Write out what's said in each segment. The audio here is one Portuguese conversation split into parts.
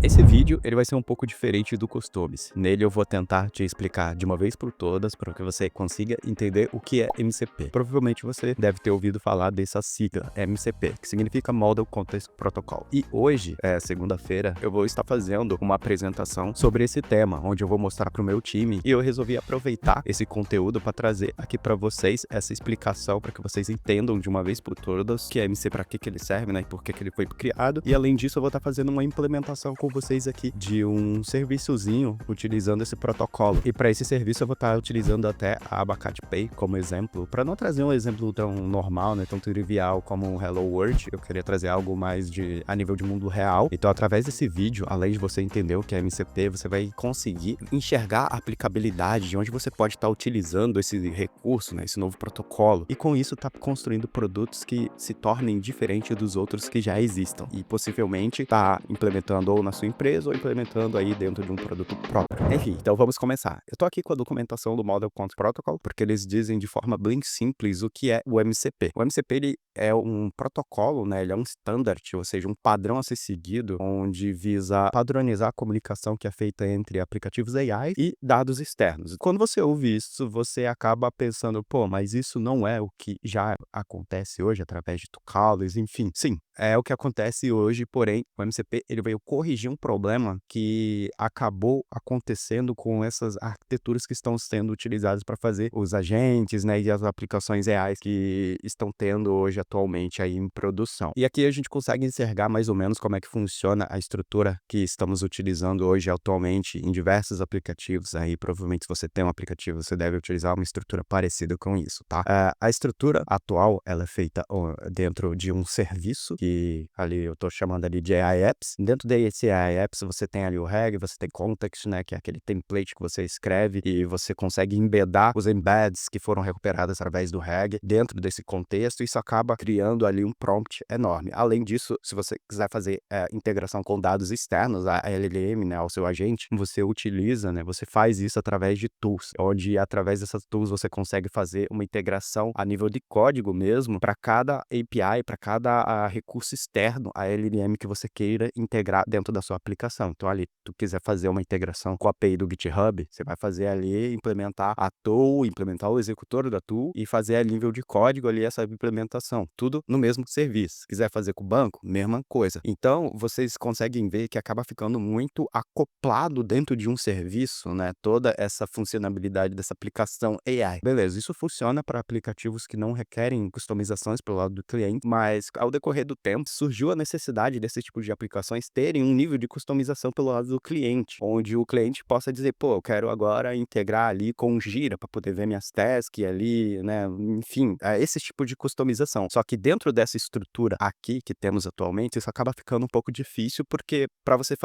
Esse vídeo ele vai ser um pouco diferente do costumes. Nele eu vou tentar te explicar de uma vez por todas para que você consiga entender o que é MCP. Provavelmente você deve ter ouvido falar dessa sigla MCP, que significa Model Context Protocol. E hoje, segunda-feira, eu vou estar fazendo uma apresentação sobre esse tema, onde eu vou mostrar para o meu time e eu resolvi aproveitar esse conteúdo para trazer aqui para vocês essa explicação para que vocês entendam de uma vez por todas o que é MCP, para que ele serve, né, e por que ele foi criado. E além disso, eu vou estar fazendo uma implementação com vocês aqui de um serviçozinho utilizando esse protocolo. E para esse serviço eu vou estar utilizando até a Abacate Pay como exemplo, para não trazer um exemplo tão normal, né, tão trivial como um Hello World. Eu queria trazer algo mais a nível de mundo real. Então, através desse vídeo, além de você entender o que é MCP, você vai conseguir enxergar a aplicabilidade de onde você pode estar utilizando esse recurso, né, esse novo protocolo, e com isso tá construindo produtos que se tornem diferentes dos outros que já existam e possivelmente tá implementando ou na sua empresa ou implementando aí dentro de um produto próprio. Enfim, então vamos começar. Eu tô aqui com a documentação do Model Context Protocol, porque eles dizem de forma bem simples o que é o MCP. O MCP, ele é um protocolo, né? Ele é um standard, ou seja, um padrão a ser seguido, onde visa padronizar a comunicação que é feita entre aplicativos AI e dados externos. Quando você ouve isso, você acaba pensando, pô, mas isso não é o que já acontece hoje através de Tucalos, enfim. Sim, é o que acontece hoje, porém, o MCP ele veio corrigir um problema que acabou acontecendo com essas arquiteturas que estão sendo utilizadas para fazer os agentes, né, e as aplicações reais que estão tendo hoje atualmente aí em produção. E aqui a gente consegue enxergar mais ou menos como é que funciona a estrutura que estamos utilizando hoje atualmente em diversos aplicativos aí. Provavelmente se você tem um aplicativo, você deve utilizar uma estrutura parecida com isso, tá? A estrutura atual, ela é feita dentro de um serviço que ali eu tô chamando ali de AI Apps. Dentro desse AI Apps você tem ali o RAG, você tem Context, né, que é aquele template que você escreve e você consegue embedar os embeds que foram recuperados através do RAG dentro desse contexto. Isso acaba criando ali um prompt enorme. Além disso, se você quiser fazer integração com dados externos, a LLM, né, ao seu agente, você utiliza, né, você faz isso através de tools, onde através dessas tools você consegue fazer uma integração a nível de código mesmo para cada API, para cada recurso externo, a LLM que você queira integrar dentro da sua aplicação. Então ali, tu quiser fazer uma integração com a API do GitHub, você vai fazer ali, implementar a tool, implementar o executor da tool e fazer a nível de código ali essa implementação. Tudo no mesmo serviço. Se quiser fazer com o banco, mesma coisa. Então, vocês conseguem ver que acaba ficando muito acoplado dentro de um serviço, né? Toda essa funcionalidade dessa aplicação AI. Beleza, isso funciona para aplicativos que não requerem customizações pelo lado do cliente, mas ao decorrer do tempo surgiu a necessidade desse tipo de aplicações terem um nível de customização pelo lado do cliente, onde o cliente possa dizer, pô, eu quero agora integrar ali com o Gira para poder ver minhas tasks ali, né? Enfim, esse tipo de customização. Só que dentro dessa estrutura aqui que temos atualmente, isso acaba ficando um pouco difícil, porque para você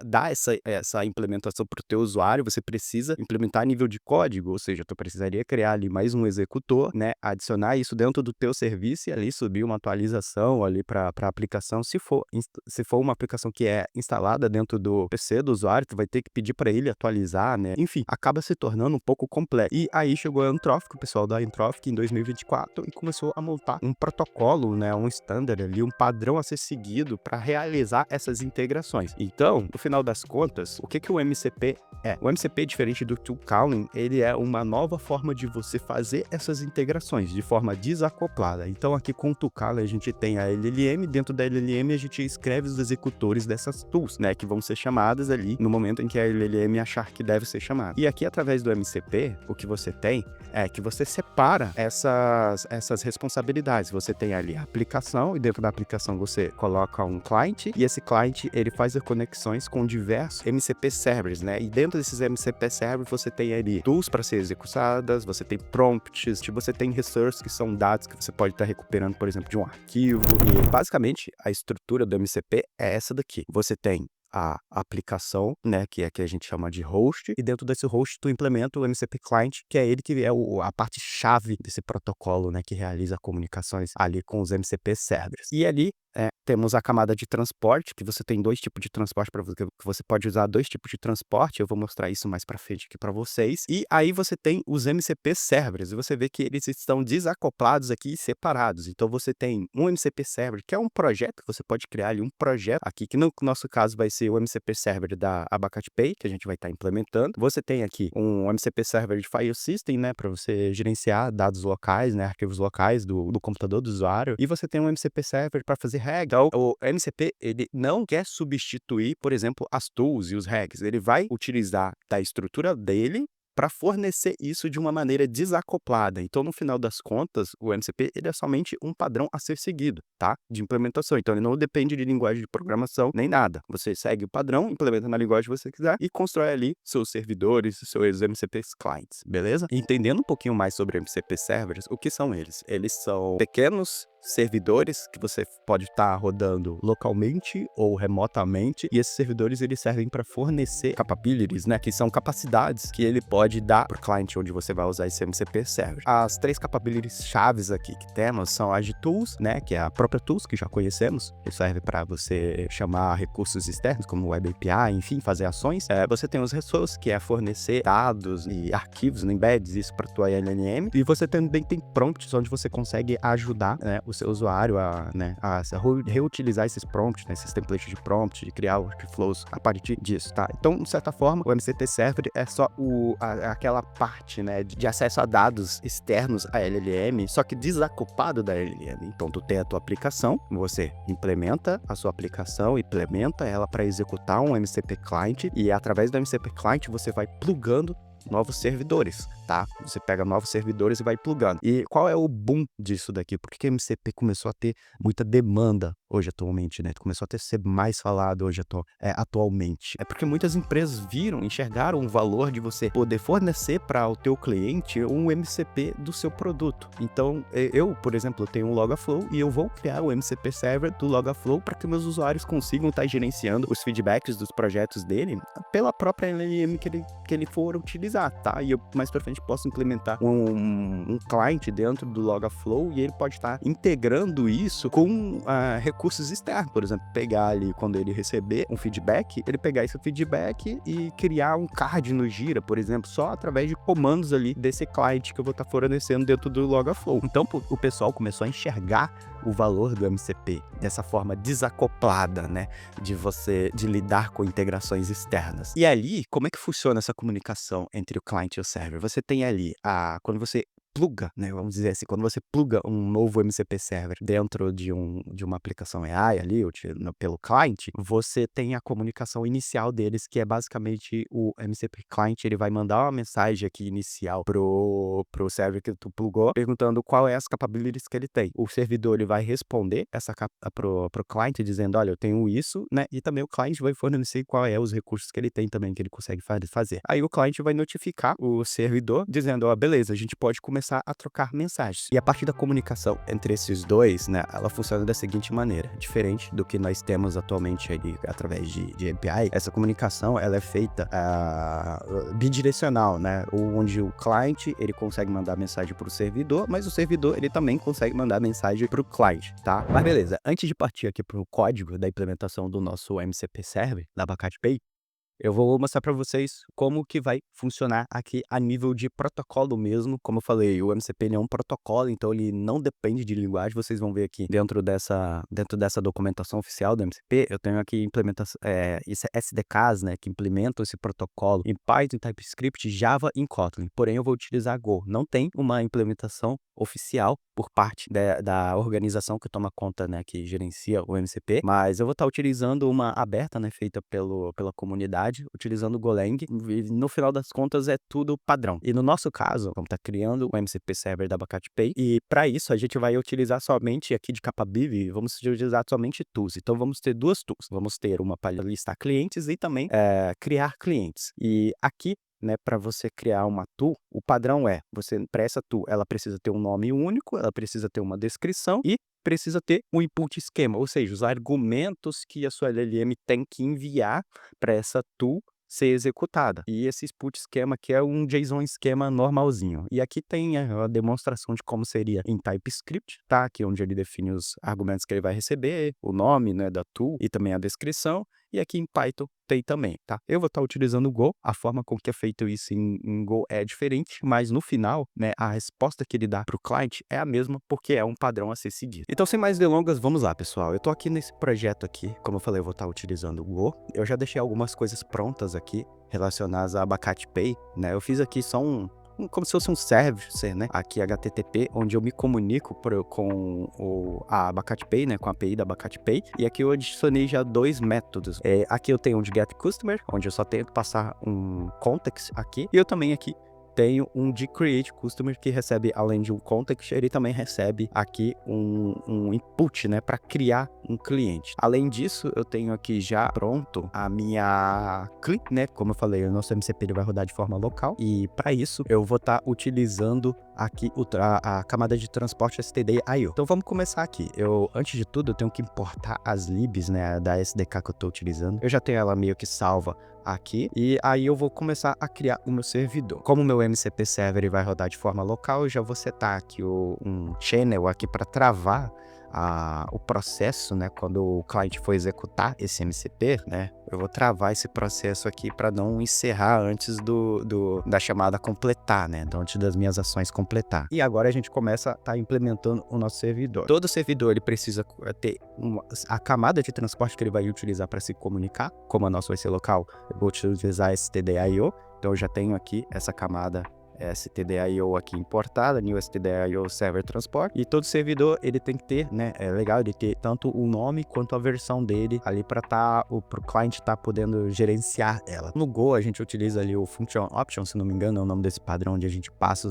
dar essa implementação para o teu usuário, você precisa implementar a nível de código, ou seja, tu precisaria criar ali mais um executor, né, adicionar isso dentro do teu serviço e ali subir uma atualização ali para a aplicação. Se for uma aplicação que é instalada dentro do PC do usuário, tu vai ter que pedir para ele atualizar, né? Enfim, acaba se tornando um pouco complexo. E aí chegou a Anthropic, o pessoal da Anthropic em 2024 e começou a montar um protocolo, né, um standard ali, um padrão a ser seguido para realizar essas integrações. Então, no final das contas, o que o MCP é? O MCP, diferente do tool calling, ele é uma nova forma de você fazer essas integrações de forma desacoplada. Então, aqui com o tool calling, a gente tem a LLM, dentro da LLM a gente escreve os executores dessas tools, né, que vão ser chamadas ali no momento em que a LLM achar que deve ser chamada. E aqui, através do MCP, o que você tem é que você separa essas responsabilidades. Você tem ali a aplicação e dentro da aplicação você coloca um client e esse client ele faz as conexões com diversos MCP servers, né? E dentro desses MCP servers você tem ali tools para ser executadas, você tem prompts, você tem resources que são dados que você pode estar recuperando, por exemplo, de um arquivo. E basicamente a estrutura do MCP é essa daqui. Você tem a aplicação, né, que é que a gente chama de host, e dentro desse host tu implementa o MCP Client, que é ele que é a parte chave desse protocolo, né, que realiza comunicações ali com os MCP servers. E ali temos a camada de transporte, que você tem 2 tipos de transporte para que você pode usar 2 tipos de transporte, eu vou mostrar isso mais pra frente aqui para vocês. E aí você tem os MCP servers, e você vê que eles estão desacoplados aqui e separados. Então você tem um MCP server, que é um projeto, você pode criar ali um projeto aqui, que no nosso caso vai ser o MCP server da Abacate Pay, que a gente vai estar implementando. Você tem aqui um MCP server de file system, né, para você gerenciar dados locais, né, arquivos locais do computador do usuário. E você tem um MCP server para fazer regs. Então, o MCP, ele não quer substituir, por exemplo, as tools e os regs. Ele vai utilizar da estrutura dele para fornecer isso de uma maneira desacoplada. Então, no final das contas, o MCP ele é somente um padrão a ser seguido, tá? De implementação. Então, ele não depende de linguagem de programação nem nada. Você segue o padrão, implementa na linguagem que você quiser e constrói ali seus servidores, seus MCP clients, beleza? Entendendo um pouquinho mais sobre MCP servers, o que são eles? Eles são pequenos servidores que você pode estar rodando localmente ou remotamente, e esses servidores eles servem para fornecer capabilities, né, que são capacidades que ele pode dar para o cliente onde você vai usar esse MCP server. As 3 capabilities chaves aqui que temos são as de tools, né, que é a própria tools que já conhecemos, que serve para você chamar recursos externos como Web API, enfim, fazer ações. Você tem os resources, que é fornecer dados e arquivos, né, embeds, isso para tua LLM, e você também tem prompts onde você consegue ajudar, né, o seu usuário a reutilizar esses prompts, né, esses templates de prompt, de criar workflows a partir disso, tá? Então, de certa forma, o MCP Server é só aquela parte, né, de acesso a dados externos à LLM, só que desacoplado da LLM. Então, tu tem a tua aplicação, você implementa a sua aplicação, implementa ela para executar um MCP Client, e através do MCP Client você vai plugando novos servidores, tá? Você pega novos servidores e vai plugando. E qual é o boom disso daqui? Por que a MCP começou a ter muita demanda hoje atualmente, né? Começou a ser mais falado hoje atualmente. É porque muitas empresas enxergaram o valor de você poder fornecer para o teu cliente um MCP do seu produto. Então, eu, por exemplo, tenho um Logaflow e eu vou criar o MCP Server do Logaflow para que meus usuários consigam estar gerenciando os feedbacks dos projetos dele pela própria LLM que ele for utilizar, tá? E eu mais pra frente posso implementar um client dentro do Logaflow e ele pode estar integrando isso com recursos externos. Por exemplo, pegar ali, quando ele receber um feedback, ele pegar esse feedback e criar um card no Gira, por exemplo, só através de comandos ali desse client que eu vou estar fornecendo dentro do Logaflow. Então, o pessoal começou a enxergar o valor do MCP dessa forma desacoplada, né, de lidar com integrações externas. E ali, como é que funciona essa comunicação entre o client e o server? Você tem ali quando você pluga, né, vamos dizer assim, quando você pluga um novo MCP server dentro de uma aplicação AI ali, pelo client, você tem a comunicação inicial deles, que é basicamente o MCP client, ele vai mandar uma mensagem aqui inicial pro server que tu plugou, perguntando qual é as capabilities que ele tem. O servidor, ele vai responder pro client, dizendo, olha, eu tenho isso, né, e também o client vai fornecer qual é os recursos que ele tem também, que ele consegue fazer. Aí o client vai notificar o servidor, dizendo, ó, beleza, a gente pode começar a trocar mensagens. E a partir da comunicação entre esses dois, né, ela funciona da seguinte maneira, diferente do que nós temos atualmente aí, através de API, essa comunicação, ela é feita bidirecional, né, onde o client, ele consegue mandar mensagem para o servidor, mas o servidor, ele também consegue mandar mensagem para o client, tá? Mas beleza, antes de partir aqui para o código da implementação do nosso MCP Server, da Abacate Pay, eu vou mostrar para vocês como que vai funcionar aqui a nível de protocolo mesmo. Como eu falei, o MCP ele é um protocolo, então ele não depende de linguagem. Vocês vão ver aqui dentro dessa documentação oficial do MCP, eu tenho aqui SDKs, né, que implementam esse protocolo em Python, TypeScript, Java e Kotlin. Porém, eu vou utilizar Go. Não tem uma implementação oficial por parte da organização que toma conta, né, que gerencia o MCP, mas eu vou estar utilizando uma aberta, né, feita pela comunidade, utilizando o Golang, e no final das contas é tudo padrão. E no nosso caso, vamos estar criando o MCP Server da Abacate Pay, e para isso a gente vai utilizar somente aqui de capability, vamos utilizar somente tools. Então vamos ter 2 tools, vamos ter uma para listar clientes e também criar clientes. E aqui, né, para você criar uma tool, o padrão para essa tool, ela precisa ter um nome único, ela precisa ter uma descrição e precisa ter um input esquema, ou seja, os argumentos que a sua LLM tem que enviar para essa tool ser executada. E esse input schema aqui é um JSON esquema normalzinho. E aqui tem a demonstração de como seria em TypeScript, tá? Aqui onde ele define os argumentos que ele vai receber, o nome, né, da tool e também a descrição. E aqui em Python tem também, tá? Eu vou estar utilizando o Go, a forma com que é feito isso em Go é diferente, mas no final, né, a resposta que ele dá para o cliente é a mesma, porque é um padrão a ser seguido. Então, sem mais delongas, vamos lá, pessoal. Eu tô aqui nesse projeto aqui, como eu falei, eu vou estar utilizando o Go. Eu já deixei algumas coisas prontas aqui, relacionadas a Abacate Pay, né? Eu fiz aqui só como se fosse um service, né? Aqui HTTP, onde eu me comunico com a Abacate Pay, né? Com a API da Abacate Pay. E aqui eu adicionei já 2 métodos. Aqui eu tenho um de getCustomer, onde eu só tenho que passar um context aqui. E eu também aqui tenho um de create customer que recebe, além de um context, ele também recebe aqui um input, né, para criar um cliente. Além disso, eu tenho aqui já pronto a minha CLI, né, como eu falei, o nosso MCP ele vai rodar de forma local e para isso eu vou estar utilizando aqui a camada de transporte std.io. Então vamos começar aqui. Antes de tudo, eu tenho que importar as libs, né, da SDK que eu estou utilizando. Eu já tenho ela meio que salva aqui, e aí eu vou começar a criar o meu servidor. Como o meu MCP server ele vai rodar de forma local, eu já vou setar aqui um channel aqui para travar o processo, né, quando o cliente for executar esse MCP, né, eu vou travar esse processo aqui para não encerrar antes da chamada completar, né, então antes das minhas ações completar. E agora a gente começa a estar implementando o nosso servidor. Todo servidor ele precisa ter a camada de transporte que ele vai utilizar para se comunicar, como a nossa vai ser local, eu vou utilizar std.io, então eu já tenho aqui essa camada std.io aqui importada, new std.io server transport, e todo servidor ele tem que ter, né, é legal ele ter tanto o nome quanto a versão dele ali para pro cliente tá podendo gerenciar ela. No Go a gente utiliza ali o function option, se não me engano é o nome desse padrão onde a gente passa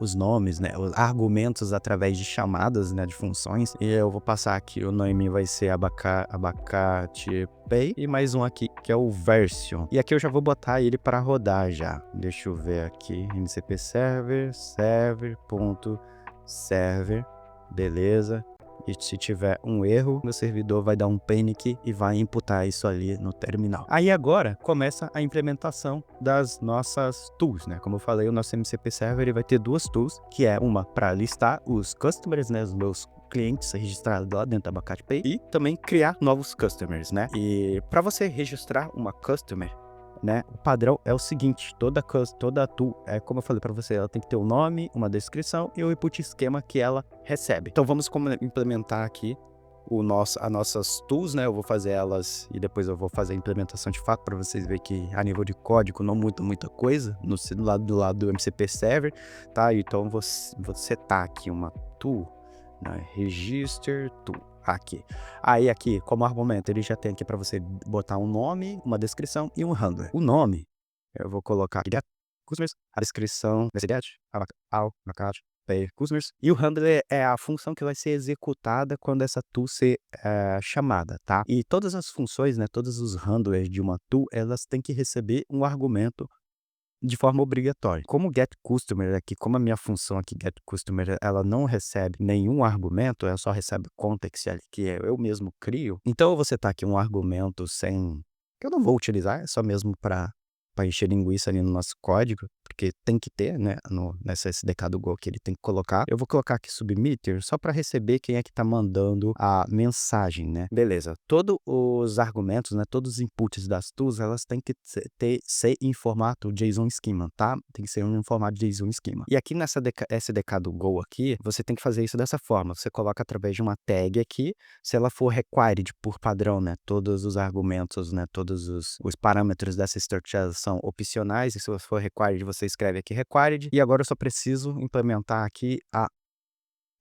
os nomes, né, os argumentos através de chamadas, né, de funções, e eu vou passar aqui, o nome vai ser Abacate Pay, e mais um aqui que é o version, e aqui eu já vou botar ele para rodar já. Deixa eu ver aqui, MCP server, beleza. E se tiver um erro, meu servidor vai dar um panic e vai imputar isso ali no terminal. Aí agora começa a implementação das nossas tools, né? Como eu falei, o nosso MCP server ele vai ter 2 tools, que é uma para listar os customers, né, os meus clientes registrados lá dentro da Abacate Pay, e também criar novos customers, né? E para você registrar uma customer, né, o padrão é o seguinte, toda tool, como eu falei para você, ela tem que ter um nome, uma descrição e o input esquema que ela recebe. Então vamos implementar aqui as nossas tools, né, eu vou fazer elas e depois eu vou fazer a implementação de fato para vocês verem que a nível de código não muda muita coisa do lado do MCP server, tá? Então vou setar aqui uma tool, né, register tool. Aqui. Aí aqui, como argumento, ele já tem aqui para você botar um nome, uma descrição e um handler. O nome, eu vou colocar aqui customers, a descrição vai ser get, abacate, pay customers, e o handler é a função que vai ser executada quando essa tool ser chamada, tá? E todas as funções, né, todos os handlers de uma tool, elas têm que receber um argumento de forma obrigatória. Como getCustomer aqui, como a minha função aqui getCustomer, ela não recebe nenhum argumento, ela só recebe context ali, que eu mesmo crio. Então, você tá aqui um argumento que eu não vou utilizar, é só mesmo para encher linguiça ali no nosso código, porque tem que ter, né, nessa SDK do Go que ele tem que colocar. Eu vou colocar aqui submitter só para receber quem é que tá mandando a mensagem, né? Beleza. Todos os argumentos, né, todos os inputs das tools, elas têm que ser em formato JSON Schema, tá? Tem que ser em formato JSON Schema. E aqui nessa SDK do Go aqui, você tem que fazer isso dessa forma. Você coloca através de uma tag aqui, se ela for required por padrão, né, todos os argumentos, né, todos os parâmetros dessa structure são opcionais, e se for required, você escreve aqui required, e agora eu só preciso implementar aqui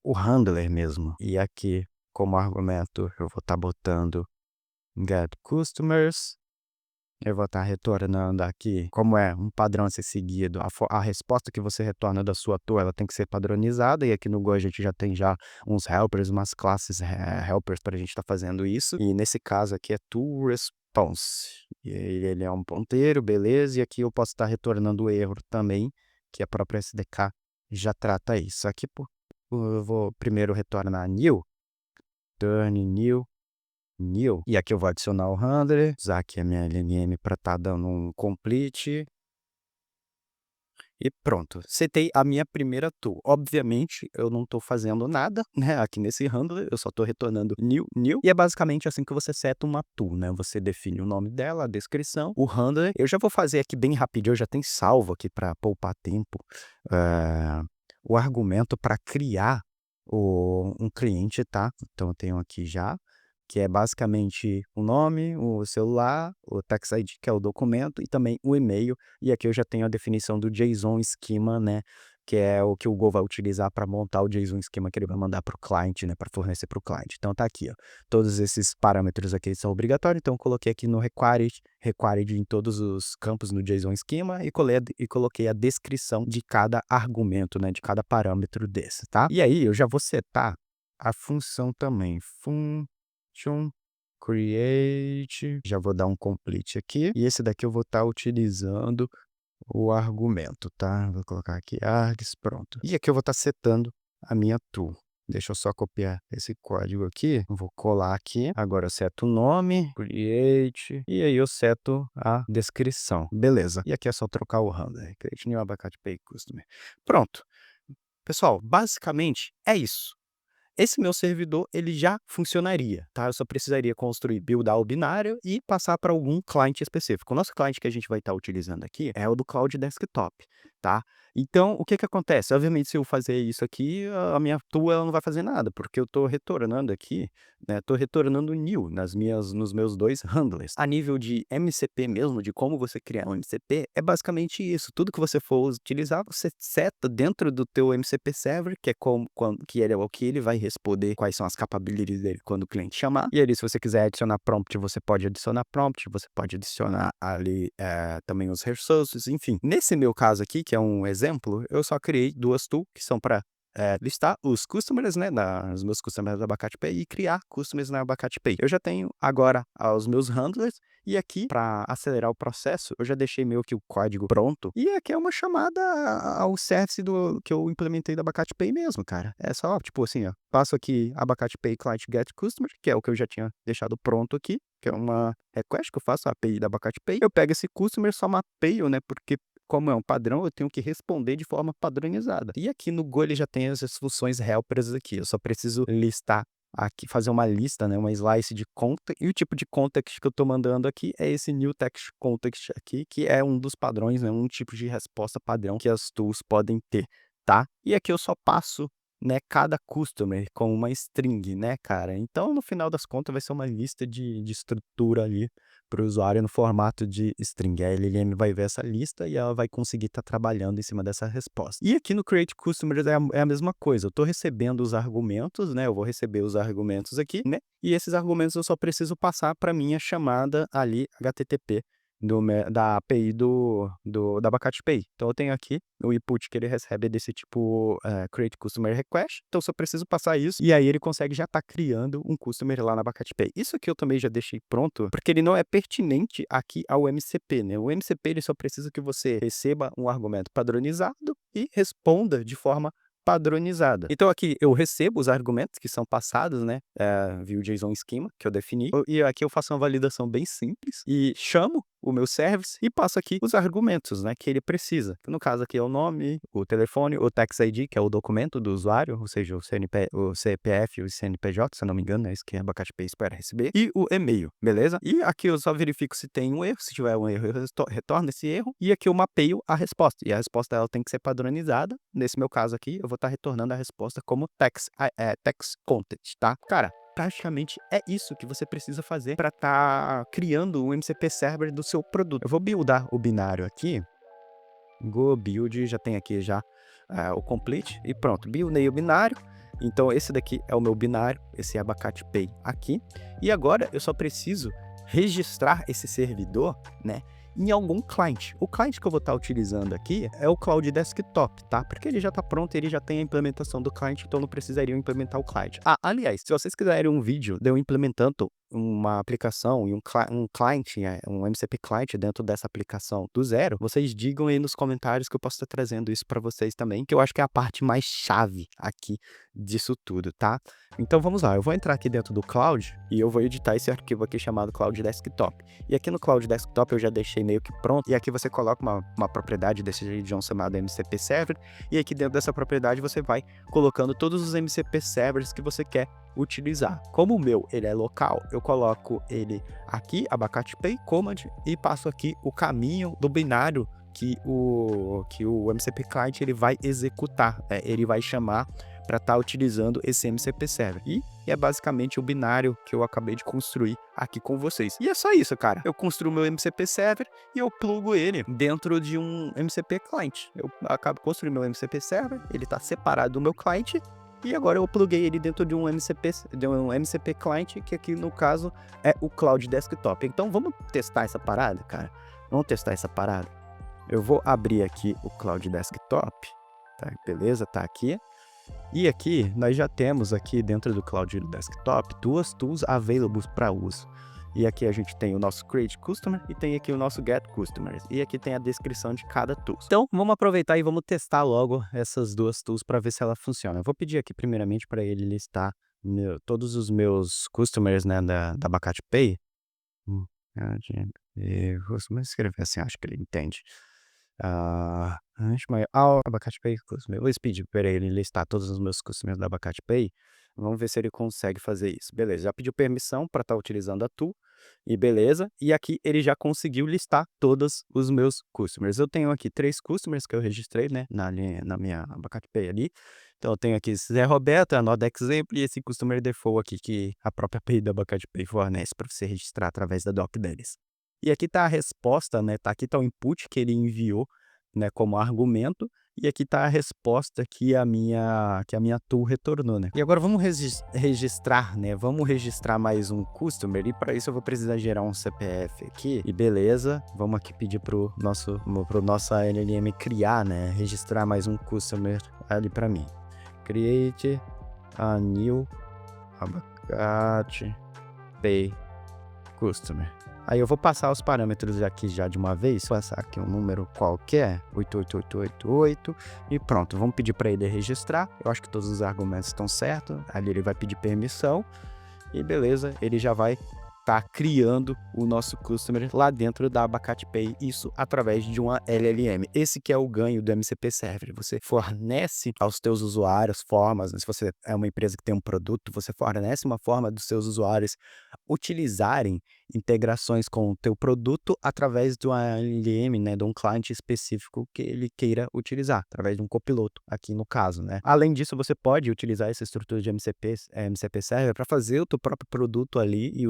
o handler mesmo. E aqui, como argumento, eu vou estar botando get customers, eu vou estar retornando aqui, como é um padrão a ser seguido, a resposta que você retorna da sua tool, ela tem que ser padronizada, e aqui no Go a gente já tem uns helpers, umas classes helpers para a gente estar fazendo isso, e nesse caso aqui é tool response, e ele é um ponteiro, beleza, e aqui eu posso estar retornando o erro também, que a própria SDK já trata isso. Aqui eu vou primeiro retornar new, turn new, new. E aqui eu vou adicionar o handler, usar aqui a minha LLM para estar dando um complete. E pronto, setei a minha primeira tool. Obviamente, eu não estou fazendo nada, né, aqui nesse handler, eu só estou retornando new, e é basicamente assim que você seta uma tool, né, você define o nome dela, a descrição, o handler. Eu já vou fazer aqui bem rapidinho, eu já tenho salvo aqui para poupar tempo, o argumento para criar um cliente, tá? Então eu tenho aqui já, que é basicamente o nome, o celular, o Tax ID, que é o documento, e também o e-mail. E aqui eu já tenho a definição do JSON Schema, né, que é o que o Go vai utilizar para montar o JSON Schema que ele vai mandar para o cliente, né, para fornecer para o cliente. Então tá aqui, ó, todos esses parâmetros aqui são obrigatórios, então eu coloquei aqui no required em todos os campos no JSON Schema e coloquei a descrição de cada argumento, né, de cada parâmetro desse, tá? E aí eu já vou setar a função também, create, já vou dar um complete aqui, e esse daqui eu vou estar utilizando o argumento, tá? Vou colocar aqui args, pronto. E aqui eu vou estar setando a minha tool. Deixa eu só copiar esse código aqui, vou colar aqui, agora eu seto o nome, create, e aí eu seto a descrição, beleza. E aqui é só trocar o handler, create new abacate pay customer. Pronto. Pessoal, basicamente é isso. Esse meu servidor, ele já funcionaria, tá? Eu só precisaria construir, buildar o binário e passar para algum cliente específico. O nosso cliente que a gente vai estar utilizando aqui é o do Cloud Desktop, tá? Então, o que que acontece? Obviamente, se eu fazer isso aqui, a minha tool ela não vai fazer nada, porque eu estou retornando aqui, né? Estou retornando new nos meus dois handlers. A nível de MCP mesmo, de como você criar um MCP, é basicamente isso. Tudo que você for utilizar, você seta dentro do teu MCP Server, que é que é o que ele vai responder, quais são as capabilities dele quando o cliente chamar. E ali, se você quiser adicionar prompt, você pode adicionar prompt, você pode adicionar ali também os resources, enfim. Nesse meu caso aqui, que é um exemplo, eu só criei duas tools que são para listar os customers, né, os meus customers do Abacate Pay e criar customers na Abacate Pay. Eu já tenho agora os meus handlers e aqui, para acelerar o processo, eu já deixei meio que o código pronto. E aqui é uma chamada ao service que eu implementei do Abacate Pay mesmo, cara. É só, tipo assim, ó, passo aqui Abacate Pay Client Get Customer, que é o que eu já tinha deixado pronto aqui, que é uma request que eu faço, a API da Abacate Pay. Eu pego esse customer, só mapeio, né, porque como é um padrão, eu tenho que responder de forma padronizada. E aqui no Go ele já tem as funções helpers aqui. Eu só preciso listar aqui, fazer uma lista, né, uma slice de context. E o tipo de context que eu estou mandando aqui é esse new text context aqui, que é um dos padrões, né, um tipo de resposta padrão que as tools podem ter, tá? E aqui eu só passo, né, cada customer com uma string, né, cara? Então, no final das contas, vai ser uma lista de estrutura ali para o usuário no formato de string. A LLM vai ver essa lista e ela vai conseguir estar trabalhando em cima dessa resposta. E aqui no Create Customers é a mesma coisa. Eu estou recebendo os argumentos, né? Eu vou receber os argumentos aqui, né? E esses argumentos eu só preciso passar para minha chamada ali HTTP da API da Abacate Pay. Então eu tenho aqui o input que ele recebe desse tipo Create Customer Request. Então eu só preciso passar isso e aí ele consegue já estar criando um customer lá na Abacate Pay. Isso aqui eu também já deixei pronto, porque ele não é pertinente aqui ao MCP, né? O MCP ele só precisa que você receba um argumento padronizado e responda de forma padronizada. Então aqui eu recebo os argumentos que são passados, né, via o JSON Schema que eu defini, e aqui eu faço uma validação bem simples e chamo o meu service e passo aqui os argumentos, né, que ele precisa. No caso aqui é o nome, o telefone, o Tax ID, que é o documento do usuário, ou seja, o CPF e o CNPJ, se eu não me engano, é isso que a Abacate Pay espera receber, e o e-mail, beleza? E aqui eu só verifico se tem um erro, se tiver um erro eu retorno esse erro, e aqui eu mapeio a resposta, e a resposta ela tem que ser padronizada. Nesse meu caso aqui, eu vou estar retornando a resposta como text content, tá? Cara, praticamente é isso que você precisa fazer para estar criando um MCP Server do seu produto. Eu vou buildar o binário aqui, Go Build, já tem aqui já o complete, e pronto, buildei o binário. Então esse daqui é o meu binário, esse Abacate Pay aqui, e agora eu só preciso registrar esse servidor, né, em algum cliente. O cliente que eu vou estar utilizando aqui é o Cloud Desktop, tá? Porque ele já está pronto, ele já tem a implementação do cliente, então não precisaria implementar o cliente. Aliás, se vocês quiserem um vídeo de eu implementando uma aplicação e um client, um MCP client dentro dessa aplicação do zero, vocês digam aí nos comentários que eu posso estar trazendo isso para vocês também, que eu acho que é a parte mais chave aqui disso tudo, tá? Então vamos lá, eu vou entrar aqui dentro do Cloud e eu vou editar esse arquivo aqui chamado Cloud Desktop. E aqui no Cloud Desktop eu já deixei meio que pronto, e aqui você coloca uma propriedade desse região chamada MCP Server, e aqui dentro dessa propriedade você vai colocando todos os MCP Servers que você quer utilizar. Como o meu ele é local, eu coloco ele aqui, abacate pay command, e passo aqui o caminho do binário que o MCP client ele vai executar, né? Ele vai chamar para estar utilizando esse MCP server. E é basicamente o binário que eu acabei de construir aqui com vocês. E é só isso, cara. Eu construo meu MCP server e eu plugo ele dentro de um MCP client. Eu acabo construindo meu MCP server, ele está separado do meu client. E agora eu pluguei ele dentro de um MCP client, que aqui no caso é o Cloud Desktop. Então vamos testar essa parada, cara? Vamos testar essa parada? Eu vou abrir aqui o Cloud Desktop, tá? Beleza, tá aqui. E aqui nós já temos aqui dentro do Cloud Desktop duas tools available para uso. E aqui a gente tem o nosso Create Customer e tem aqui o nosso Get Customers. E aqui tem a descrição de cada tool. Então, vamos aproveitar e vamos testar logo essas duas tools para ver se ela funciona. Eu vou pedir aqui primeiramente para ele listar todos os meus customers, né, da Abacate Pay. Vou escrever assim, acho que ele entende. Abacate Pay Customer. Eu vou pedir para ele listar todos os meus customers da Abacate Pay. Vamos ver se ele consegue fazer isso. Beleza, já pediu permissão para estar utilizando a tool. E beleza. E aqui ele já conseguiu listar todos os meus customers. Eu tenho aqui 3 customers que eu registrei, né, na minha Abacate Pay ali. Então eu tenho aqui Zé Roberto, a Node Example e esse Customer Default aqui que a própria API da Abacate Pay fornece para você registrar através da doc deles. E aqui está a resposta, né? Aqui está o input que ele enviou, né, como argumento, e aqui está a resposta que a minha tool retornou, né? E agora vamos registrar, né? Vamos registrar mais um customer, e para isso eu vou precisar gerar um CPF aqui, e beleza, vamos aqui pedir pro nossa LLM criar, né? Registrar mais um customer ali para mim. Create a new Abacate Pay Customer. Aí eu vou passar os parâmetros aqui já de uma vez, passar aqui um número qualquer, 88888, e pronto, vamos pedir para ele registrar. Eu acho que todos os argumentos estão certos, ali ele vai pedir permissão, e beleza, ele já vai estar criando o nosso customer lá dentro da Abacate Pay, isso através de uma LLM. Esse que é o ganho do MCP Server, você fornece aos teus usuários formas, né? Se você é uma empresa que tem um produto, você fornece uma forma dos seus usuários utilizarem integrações com o teu produto através de uma LLM, né, de um cliente específico que ele queira utilizar, através de um copiloto, aqui no caso, né. Além disso, você pode utilizar essa estrutura de MCP Server para fazer o teu próprio produto ali e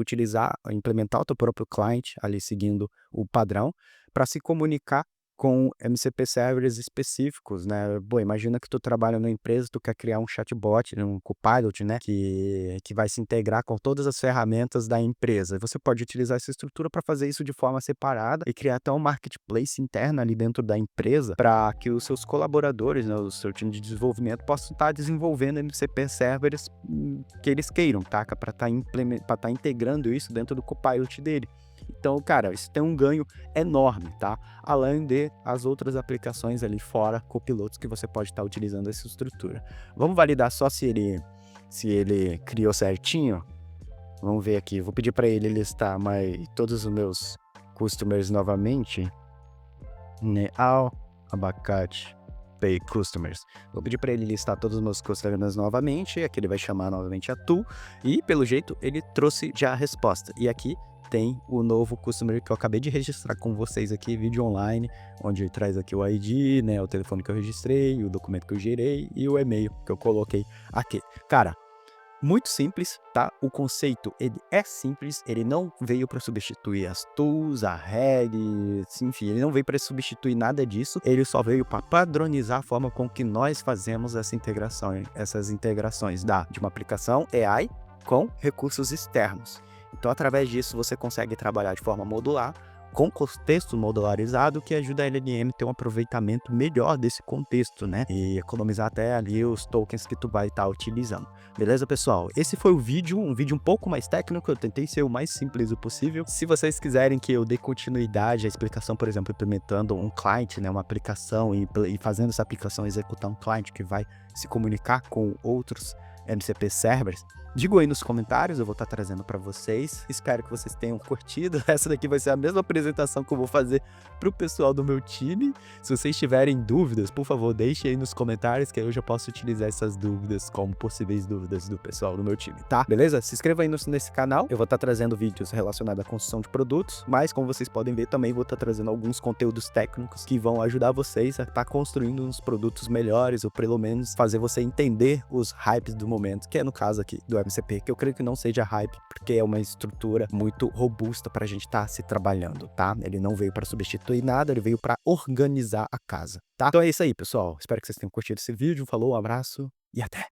implementar o teu próprio cliente ali seguindo o padrão, para se comunicar com MCP servers específicos, né? Bom, imagina que tu trabalha numa empresa, tu quer criar um chatbot, um copilot, né? Que vai se integrar com todas as ferramentas da empresa. Você pode utilizar essa estrutura para fazer isso de forma separada e criar até um marketplace interno ali dentro da empresa para que os seus colaboradores, né, o seu time de desenvolvimento, possam estar desenvolvendo MCP servers que eles queiram, tá? Para estar integrando isso dentro do copilot dele. Então, cara, isso tem um ganho enorme, tá? Além de as outras aplicações ali fora, copilotos, que você pode estar utilizando essa estrutura. Vamos validar só se ele criou certinho. Vamos ver aqui. Vou pedir para ele listar todos os meus customers novamente. Neal Abacate Pay Customers. Vou pedir para ele listar todos os meus customers novamente. Aqui ele vai chamar novamente a tool. E, pelo jeito, ele trouxe já a resposta. E aqui tem o novo customer que eu acabei de registrar com vocês aqui, vídeo online, onde ele traz aqui o ID, né, o telefone que eu registrei, o documento que eu gerei e o e-mail que eu coloquei aqui. Cara, muito simples, tá? O conceito, ele é simples, ele não veio para substituir as tools, a reg, enfim, ele não veio para substituir nada disso, ele só veio para padronizar a forma com que nós fazemos essas integrações de uma aplicação AI com recursos externos. Então, através disso, você consegue trabalhar de forma modular com contexto modularizado que ajuda a LLM a ter um aproveitamento melhor desse contexto, né? E economizar até ali os tokens que tu vai estar utilizando. Beleza, pessoal? Esse foi o vídeo, um vídeo um pouco mais técnico, eu tentei ser o mais simples possível. Se vocês quiserem que eu dê continuidade à explicação, por exemplo, implementando um client, né, uma aplicação e fazendo essa aplicação executar um client que vai se comunicar com outros MCP servers, digo aí nos comentários, eu vou estar trazendo para vocês. Espero que vocês tenham curtido. Essa daqui vai ser a mesma apresentação que eu vou fazer para o pessoal do meu time. Se vocês tiverem dúvidas, por favor, deixem aí nos comentários que aí eu já posso utilizar essas dúvidas como possíveis dúvidas do pessoal do meu time, tá? Beleza? Se inscreva aí nesse canal. Eu vou estar trazendo vídeos relacionados à construção de produtos, mas como vocês podem ver, também vou estar trazendo alguns conteúdos técnicos que vão ajudar vocês a estar construindo uns produtos melhores, ou pelo menos fazer você entender os hypes do momento, que é no caso aqui do MCP, que eu creio que não seja hype, porque é uma estrutura muito robusta para a gente estar se trabalhando, tá? Ele não veio para substituir nada, ele veio para organizar a casa, tá? Então é isso aí, pessoal. Espero que vocês tenham curtido esse vídeo. Falou, um abraço e até!